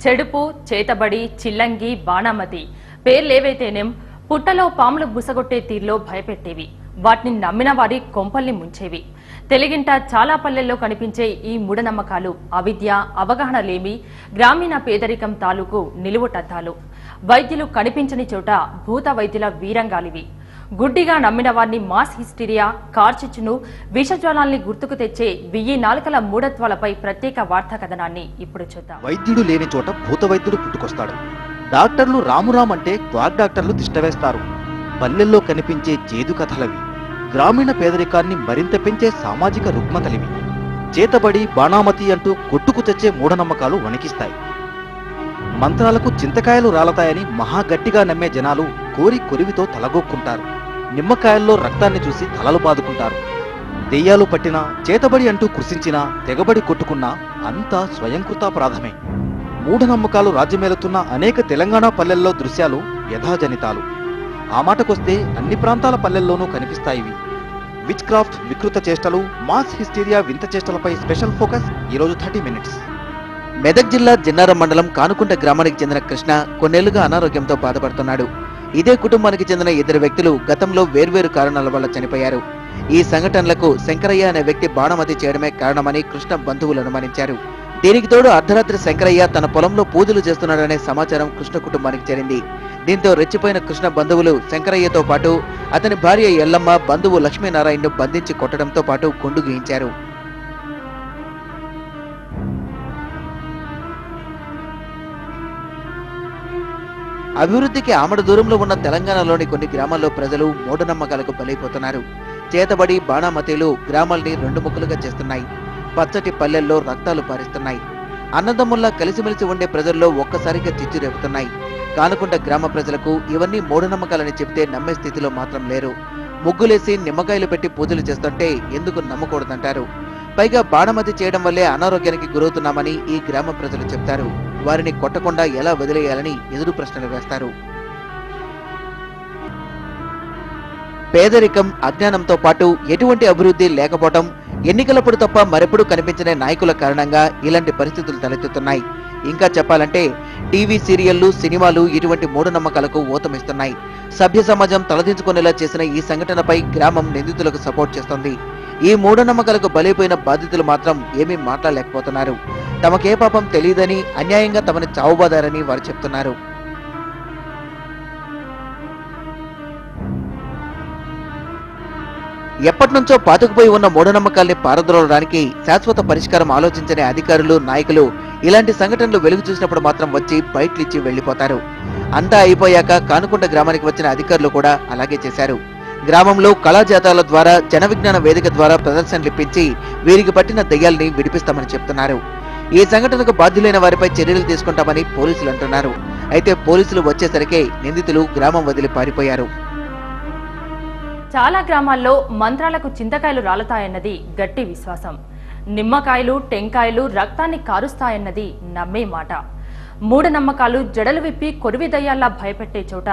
చెడుపు, చేతబడి, చిల్లంగి, బాణామతి పేర్లేవైతేనేం పుట్టలో పాములు బుసగొట్టే తీరులో భయపెట్టేవి. వాటిని నమ్మిన వారి కొంపల్ని ముంచేవి. తెలుగింట చాలా పల్లెల్లో కనిపించే ఈ మూఢనమ్మకాలు అవిద్య, అవగాహన లేమి, గ్రామీణ పేదరికం తాలూకు నిలువుటద్దాలు. వైద్యులు కనిపించని చోట భూత వైద్యుల వీరంగాలివి. గుడ్డిగా నమ్మిన వారిని మాస్ హిస్టీరియా, కార్చిచ్చును, విషజ్వాలాల్ని గుర్తుకు తెచ్చే 1000 నాలుకల మూఢత్వాలపై ప్రత్యేక వార్తా కథనాన్ని ఇప్పుడు చూద్దాం. వైద్యుడు లేని చోట భూత వైద్యుడు పుట్టుకొస్తాడు. డాక్టర్లు రామురామ్ అంటే క్వాక్ డాక్టర్లు తిష్టవేస్తారు. పల్లెల్లో కనిపించే చేదు కథలవి. గ్రామీణ పేదరికాన్ని మరింత పెంచే సామాజిక రుగ్మతలివి. చేతబడి, బాణామతి అంటూ కొట్టుకు తెచ్చే మూఢనమ్మకాలు వణికిస్తాయి. మంత్రాలకు చింతకాయలు రాలతాయని మహాగట్టిగా నమ్మే జనాలు కోరి కొరివితో తలగొక్కుంటారు. నిమ్మకాయల్లో రక్తాన్ని చూసి తలలు బాదుకుంటారు. దెయ్యాలు పట్టినా, చేతబడి అంటూ కృషించినా, తెగబడి కొట్టుకున్నా అంతా స్వయంకృతాపరాధమే. మూఢనమ్మకాలు రాజ్యమేలుతున్న అనేక తెలంగాణ పల్లెల్లో దృశ్యాలు యథాజనితాలు. ఆ మాటకొస్తే అన్ని ప్రాంతాల పల్లెల్లోనూ కనిపిస్తాయివి. విచ్ క్రాఫ్ట్, వికృత చేష్టలు, మాస్ హిస్టీరియా, వింత చేష్టలపై స్పెషల్ ఫోకస్ ఈరోజు 30 మినిట్స్. మెదక్ జిల్లా జిన్నారం మండలం కానుకుంట గ్రామానికి చెందిన కృష్ణ కొన్నేళ్లుగా అనారోగ్యంతో బాధపడుతున్నాడు. ఇదే కుటుంబానికి చెందిన 2 వ్యక్తులు గతంలో వేర్వేరు కారణాల వల్ల చనిపోయారు. ఈ సంఘటనలకు శంకరయ్య అనే వ్యక్తి బాణమతి చేయడమే కారణమని కృష్ణ బంధువులు అనుమానించారు. దీనికి తోడు అర్ధరాత్రి శంకరయ్య తన పొలంలో పూజలు చేస్తున్నాడనే సమాచారం కృష్ణ కుటుంబానికి చేరింది. దీంతో రెచ్చిపోయిన కృష్ణ బంధువులు శంకరయ్యతో పాటు అతని భార్య ఎల్లమ్మ, బంధువు లక్ష్మీనారాయణను బంధించి కొట్టడంతో పాటు గుండు గీయించారు. అభివృద్ధికి ఆమడ దూరంలో ఉన్న తెలంగాణలోని కొన్ని గ్రామాల్లో ప్రజలు మూఢనమ్మకాలకు బలైపోతున్నారు. చేతబడి, బాణామతిలు గ్రామాల్ని 2 ముక్కలుగా చేస్తున్నాయి. పచ్చటి పల్లెల్లో రక్తాలు పారిస్తున్నాయి. అన్నదమ్ముల్లా కలిసిమెలిసి ఉండే ప్రజల్లో ఒక్కసారిగా చిచ్చు రేపుతున్నాయి. కానుకుంట గ్రామ ప్రజలకు ఇవన్నీ మూఢనమ్మకాలని చెబితే నమ్మే స్థితిలో మాత్రం లేరు. ముగ్గులేసి నిమ్మకాయలు పెట్టి పూజలు చేస్తుంటే ఎందుకు నమ్మకూడదంటారు. పైగా బాణమతి చేయడం వల్లే అనారోగ్యానికి గురవుతున్నామని ఈ గ్రామ ప్రజలు చెప్తారు. వారిని కొట్టకుండా ఎలా వదిలేయాలని ఎదురు ప్రశ్నలు వేస్తారు. పేదరికం, అజ్ఞానంతో పాటు ఎటువంటి అభివృద్ధి లేకపోవడం, ఎన్నికలప్పుడు తప్ప మరెప్పుడు కనిపించని నాయకుల కారణంగా ఇలాంటి పరిస్థితులు తలెత్తుతున్నాయి. ఇంకా చెప్పాలంటే టీవీ సీరియళ్లు, సినిమాలు ఇటువంటి మూఢనమ్మకాలకు ఊతమిస్తున్నాయి. సభ్య సమాజం తలదించుకునేలా చేసిన ఈ సంఘటనపై గ్రామం నిందితులకు సపోర్ట్ చేస్తోంది. ఈ మూఢనమ్మకాలకు బలైపోయిన బాధితులు మాత్రం ఏమీ మాట్లాడలేకపోతున్నారు. తమకే పాపం తెలియదని, అన్యాయంగా తమని చావుబాదారని వారు చెప్తున్నారు. ఎప్పటినుంచో పాతుకుపోయి ఉన్న మూఢనమ్మకాల్ని పారద్రోలడానికి శాశ్వత పరిష్కారం ఆలోచించని అధికారులు, నాయకులు ఇలాంటి సంఘటనలు వెలుగు చూసినప్పుడు మాత్రం వచ్చి బయట్లిచ్చి వెళ్లిపోతారు. అంతా అయిపోయాక కానుకుంట గ్రామానికి వచ్చిన అధికారులు కూడా అలాగే చేశారు. గ్రామంలో కళాజాతాల ద్వారా, జన విజ్ఞాన వేదిక ద్వారా ప్రదర్శనలు ఇప్పించి వీరికి పట్టిన దెయ్యాల్ని విడిపిస్తామని చెప్తున్నారు. ఈ సంఘటనకు బాధ్యులైన వారిపై చర్యలు తీసుకుంటామని పోలీసులు అంటున్నారు. అయితే పోలీసులు వచ్చేసరికే నిందితులు గ్రామం వదిలి పారిపోయారు. చాలా గ్రామాల్లో మంత్రాలకు చింతకాయలు రాలతాయన్నది గట్టి విశ్వాసం. నిమ్మకాయలు, టెంకాయలు రక్తాన్ని కారుస్తాయన్నది నమ్మే మాట. మూఢనమ్మకాలు జడలు విప్పి కొరివి దయ్యాల్లా భయపెట్టే చోట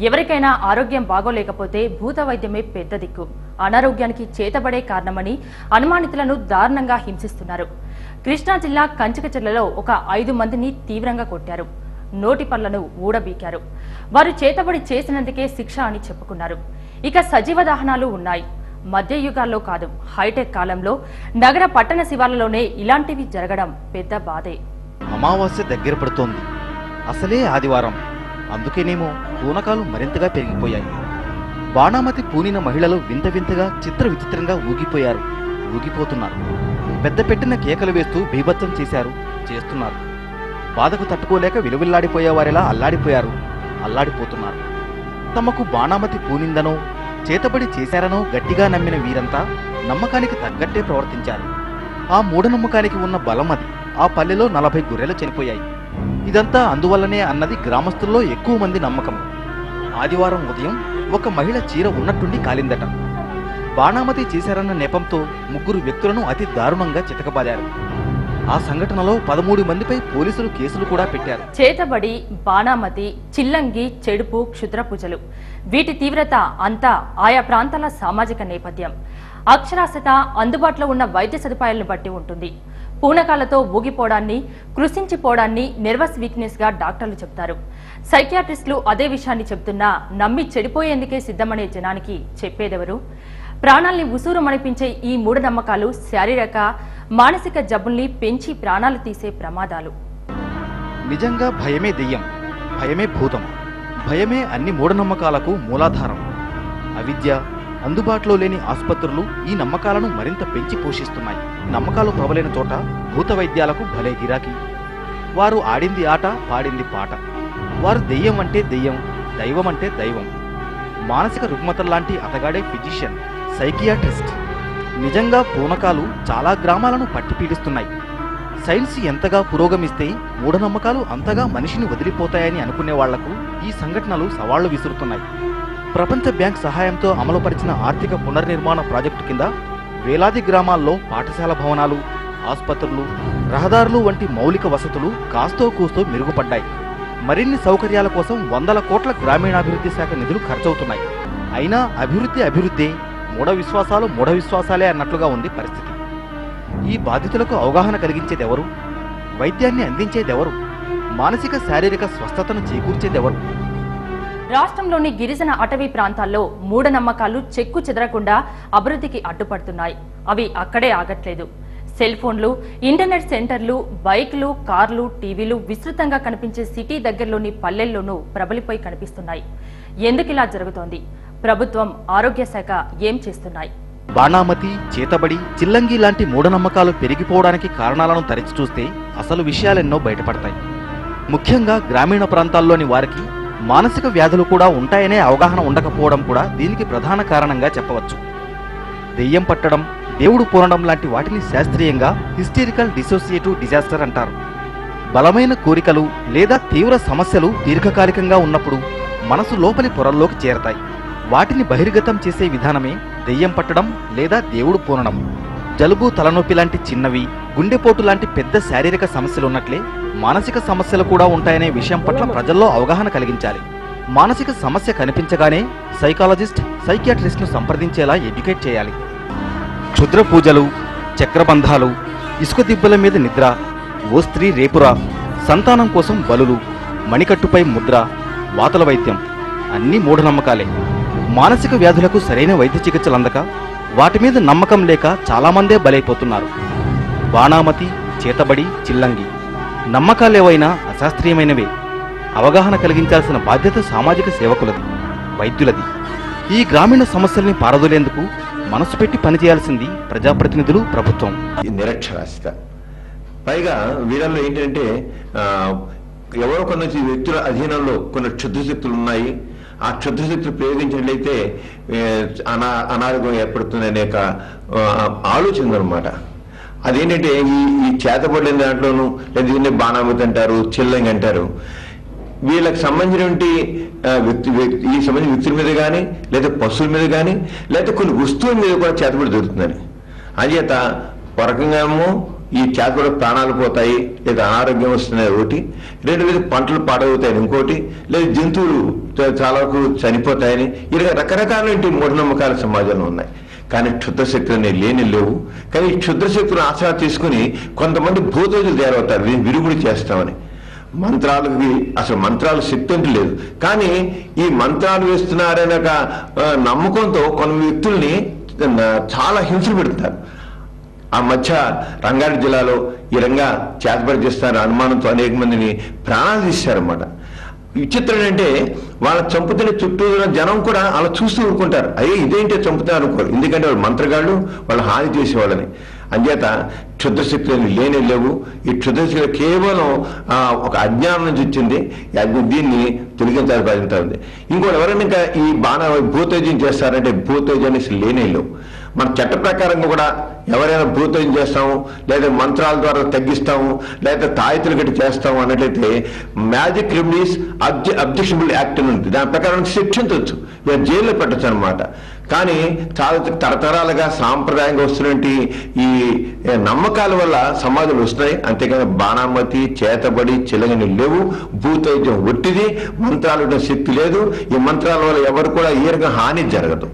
ఎవరికైనా ఆరోగ్యం బాగోలేకపోతే భూత వైద్యమే పెద్ద దిక్కు. అనారోగ్యానికి చేతబడే కారణమని అనుమానితులను దారుణంగా హింసిస్తున్నారు. కృష్ణా జిల్లా కంచికచెర్లలో ఒక 5 మందిని తీవ్రంగా కొట్టారు. నోటి పళ్లను ఊడబీకారు. వారు చేతబడి చేసినందుకే శిక్ష అని చెప్పుకున్నారు. ఇక సజీవ దహనాలు ఉన్నాయి. మధ్యయుగాల్లో కాదు, హైటెక్ కాలంలో నగర పట్టణ శివార్లలోనే ఇలాంటివి జరగడం పెద్ద బాధే. అమావాస్య దగ్గర పడుతోంది. అసలే ఆదివారం. అందుకేనేమో పూనకాలు మరింతగా పెరిగిపోయాయి. బాణామతి పూనిన మహిళలు వింత వింతగా, చిత్ర విచిత్రంగా ఊగిపోతున్నారు. పెద్ద పెట్టిన కేకలు వేస్తూ బీభత్సం చేస్తున్నారు. బాధకు తట్టుకోలేక విలువిల్లాడిపోయేవారిలా అల్లాడిపోతున్నారు. తమకు బాణామతి పూనిందనో, చేతబడి చేశారనో గట్టిగా నమ్మిన వీరంతా నమ్మకానికి తగ్గట్టే ప్రవర్తించారు. ఆ మూఢనమ్మకానికి ఉన్న బలం అది. ఆ పల్లెలో 40 గొర్రెలు చనిపోయాయి. ఇదంతా అందువల్లనే అన్నది గ్రామస్తుల్లో ఎక్కువ మంది నమ్మకం. ఆదివారం ఉదయం ఒక మహిళ చీర ఉన్నట్టుండి కాలిందట. బాణామతి చేశారన్న నెపంతో 3 వ్యక్తులను అతి దారుణంగా చితకబాదారు. ఆ సంఘటనలో 13 మందిపై పోలీసులు కేసులు కూడా పెట్టారు. చేతబడి, బాణామతి, చిల్లంగి, చెడుపు, క్షుద్ర పూజలు వీటి తీవ్రత అంతా ఆయా ప్రాంతాల సామాజిక నేపథ్యం, అక్షరాస్యత, అందుబాటులో ఉన్న వైద్య సదుపాయాలను బట్టి ఉంటుంది. పూనకాలతో ఊగిపోవడాన్ని, కృషించిపోవడాన్ని నెర్వస్ వీక్నెస్గా డాక్టర్లు చెబుతారు. సైకియాట్రిస్టులు అదే విషయాన్ని చెబుతున్నా నమ్మి చెడిపోయేందుకే సిద్ధమనే జనానికి చెప్పేదెవరు? ప్రాణాల్ని ఉసూరుమనిపించే ఈ మూఢనమ్మకాలు శారీరక, మానసిక జబ్బుల్ని పెంచి ప్రాణాలు తీసే ప్రమాదాలు. నిజంగా భయమే దెయ్యం, భయమే భూతం, భయమే అన్ని మూఢనమ్మకాలకు మూలాధారం. అవిద్య, అందుబాటులో లేని ఆసుపత్రులు ఈ నమ్మకాలను మరింత పెంచి పోషిస్తున్నాయి. నమ్మకాలు ప్రబలైన చోట భూత వైద్యాలకు భలే గిరాకీ. వారు ఆడింది ఆట, పాడింది పాట. వారు దెయ్యం అంటే దెయ్యం, దైవం అంటే దైవం. మానసిక రుగ్మతల్లాంటి అతగాడే ఫిజిషియన్, సైకియాట్రిస్ట్. నిజంగా పూనకాలు చాలా గ్రామాలను పట్టి పీడిస్తున్నాయి. సైన్స్ ఎంతగా పురోగమిస్తే మూఢనమ్మకాలు అంతగా మనిషిని వదిలిపోతాయని అనుకునే వాళ్లకు ఈ సంఘటనలు సవాళ్లు విసురుతున్నాయి. ప్రపంచ బ్యాంక్ సహాయంతో అమలుపరిచిన ఆర్థిక పునర్నిర్మాణ ప్రాజెక్టు కింద వేలాది గ్రామాల్లో పాఠశాల భవనాలు, ఆసుపత్రులు, రహదారులు వంటి మౌలిక వసతులు కాస్తో కూస్తో మెరుగుపడ్డాయి. మరిన్ని సౌకర్యాల కోసం 100 కోట్ల గ్రామీణాభివృద్ధి శాఖ నిధులు ఖర్చవుతున్నాయి. అయినా అభివృద్ధి మూఢ విశ్వాసాలే అన్నట్లుగా ఉంది పరిస్థితి. ఈ బాధితులకు అవగాహన కలిగించేదెవరు? వైద్యాన్ని అందించేదెవరు? మానసిక శారీరక స్వస్థతను చేకూర్చేదెవరు? రాష్ట్రంలోని గిరిజన అటవీ ప్రాంతాల్లో మూఢనమ్మకాలు చెక్కు చెదరకుండా అభివృద్ధికి అడ్డుపడుతున్నాయి. అవి అక్కడే ఆగట్లేదు. సెల్ ఫోన్లు, ఇంటర్నెట్ సెంటర్లు, బైక్లు, కార్లు, టీవీలు విస్తృతంగా కనిపించే సిటీ దగ్గరలోని పల్లెల్లోనూ ప్రబలిపోయి కనిపిస్తున్నాయి. ఎందుకిలా జరుగుతోంది? ప్రభుత్వం, ఆరోగ్య శాఖ ఏం చేస్తున్నాయి? బాణామతి, చేతబడి, చిల్లంగి లాంటి మూఢనమ్మకాలు పెరిగిపోవడానికి కారణాలను తరచి చూస్తే అసలు విషయాలెన్నో బయటపడతాయి. ముఖ్యంగా గ్రామీణ ప్రాంతాల్లోని వారికి మానసిక వ్యాధులు కూడా ఉంటాయనే అవగాహన ఉండకపోవడం కూడా దీనికి ప్రధాన కారణంగా చెప్పవచ్చు. దెయ్యం పట్టడం, దేవుడు పూనడం లాంటి వాటిని శాస్త్రీయంగా హిస్టరికల్ డిసోసియేటివ్ డిజాస్టర్ అంటారు. బలమైన కోరికలు లేదా తీవ్ర సమస్యలు దీర్ఘకాలికంగా ఉన్నప్పుడు మనసు లోపలి పొరల్లోకి చేరతాయి. వాటిని బహిర్గతం చేసే విధానమే దెయ్యం పట్టడం లేదా దేవుడు పూనడం. జలుబు, తలనొప్పి లాంటి చిన్నవి, గుండెపోటు లాంటి పెద్ద శారీరక సమస్యలున్నట్లే మానసిక సమస్యలు కూడా ఉంటాయనే విషయం పట్ల ప్రజల్లో అవగాహన కలిగించాలి. మానసిక సమస్య కనిపించగానే సైకాలజిస్ట్, సైకియాట్రిస్ట్ను సంప్రదించేలా ఎడ్యుకేట్ చేయాలి. క్షుద్ర పూజలు, చక్రబంధాలు, ఇసుక దిబ్బల మీద నిద్ర, ఓ స్త్రీ రేపురా, సంతానం కోసం బలులు, మణికట్టుపై ముద్ర, వాతల వైద్యం అన్నీ మూఢనమ్మకాలే. మానసిక వ్యాధులకు సరైన వైద్య చికిత్సలు అందక వాటి మీద నమ్మకం లేక చాలామందే బలైపోతున్నారు. బాణామతి, చేతబడి, చిల్లంగి నమ్మకాలేవైనా అశాస్త్రీయమైనవే. అవగాహన కలిగించాల్సిన బాధ్యత సామాజిక సేవకులది, వైద్యులది. ఈ గ్రామీణ సమస్యల్ని పారదోలేందుకు మనసు పెట్టి పనిచేయాల్సింది ప్రజాప్రతినిధులు, ప్రభుత్వం. నిరక్షరాస్యత. పైగా వీళ్ళల్లో ఏంటంటే ఎవరో కొన్ని వ్యక్తుల అధీనంలో కొన్ని క్షుద్రశక్తులు ఉన్నాయి. ఆ క్షుద్రశక్తులు ప్రయోగించినట్లయితే అనారోగ్యం ఏర్పడుతుంది అనే ఒక ఆలోచన అనమాట. అదేంటంటే ఈ చేతబడిన దాంట్లోనూ లేదా దీన్ని బాణామతి అంటారు, చిల్లంగి అంటారు. వీళ్ళకి సంబంధించినటువంటి ఈ సంబంధించిన వ్యక్తుల మీద కానీ లేదా పశువుల మీద కానీ లేదా కొన్ని వస్తువుల మీద కూడా చేతబడి దొరుకుతుందని. అంచేత పరకంగామో ఈ చేతబడి ప్రాణాలు పోతాయి లేదా అనారోగ్యం వస్తున్నాయి ఒకటి, రెండు లేదు పంటలు పాడవుతాయని ఇంకోటి, లేదా జంతువులు చాలా వరకు చనిపోతాయని, ఇలా రకరకాల మూఢనమ్మకాల సమాజంలో ఉన్నాయి. కానీ క్షుద్రశక్తులు అనేవి లేవు. కానీ ఈ క్షుద్రశక్తులను ఆసరా తీసుకుని కొంతమంది భూతోజులు తయారవుతారు, విరుగుడు చేస్తామని. మంత్రాలకి అసలు మంత్రాల శక్తి అంటే లేదు, కానీ ఈ మంత్రాలు వేస్తున్నారనే ఒక నమ్మకంతో కొన్ని వ్యక్తుల్ని చాలా హింసలు పెడుతున్నారు. ఆ మధ్య రంగారెడ్డి జిల్లాలో ఈ రంగా చేతబడి చేస్తారు అనుమానంతో అనేక మందిని ప్రాణాలు తీశారన్నమాట. విచిత్రం ఏంటంటే వాళ్ళ చంపుతున్న చుట్టూ జనం కూడా అలా చూస్తూ ఊరుకుంటారు. అయ్యే ఇదేంటో చంపుతారు అనుకోరు, ఎందుకంటే వాళ్ళు మంత్రగాళ్ళు, వాళ్ళు హాని చేసేవాళ్ళని. అంచేత క్షుద్రశక్తులు లేవు. ఈ క్షుద్రశక్తులు కేవలం ఒక అజ్ఞానం నుంచి వచ్చింది. దీన్ని తొలగించాల్సిన బాధ్యత ఉంది. ఇంకోటి ఎవరైనా ఇంకా ఈ భూతోజం చేస్తారంటే భూతోజాన్ని లేవు. మన చట్ట ప్రకారంగా కూడా ఎవరైనా భూతోజం చేస్తాము లేదా మంత్రాల ద్వారా తగ్గిస్తాము లేదా తాయితులు గట్టి చేస్తాము అన్నట్లయితే మ్యాజిక్ రెమెడీస్ అబ్జెక్షనబుల్ యాక్ట్ అని ఉంటుంది. దాని ప్రకారం శిక్షించవచ్చు, జైల్లో పెట్టచ్చు అనమాట. కానీ చాలా తరతరాలుగా సాంప్రదాయంగా వస్తున్నటువంటి ఈ నమ్మకాల వల్ల సమాజంలో వస్తున్నాయి. అంతేకాని బాణామతి, చేతబడి, చిలంగని లేవు. భూతోజం ఒట్టిది, మంత్రాలు శక్తి లేదు. ఈ మంత్రాల వల్ల ఎవరు కూడా ఏ రకంగా హాని జరగదు.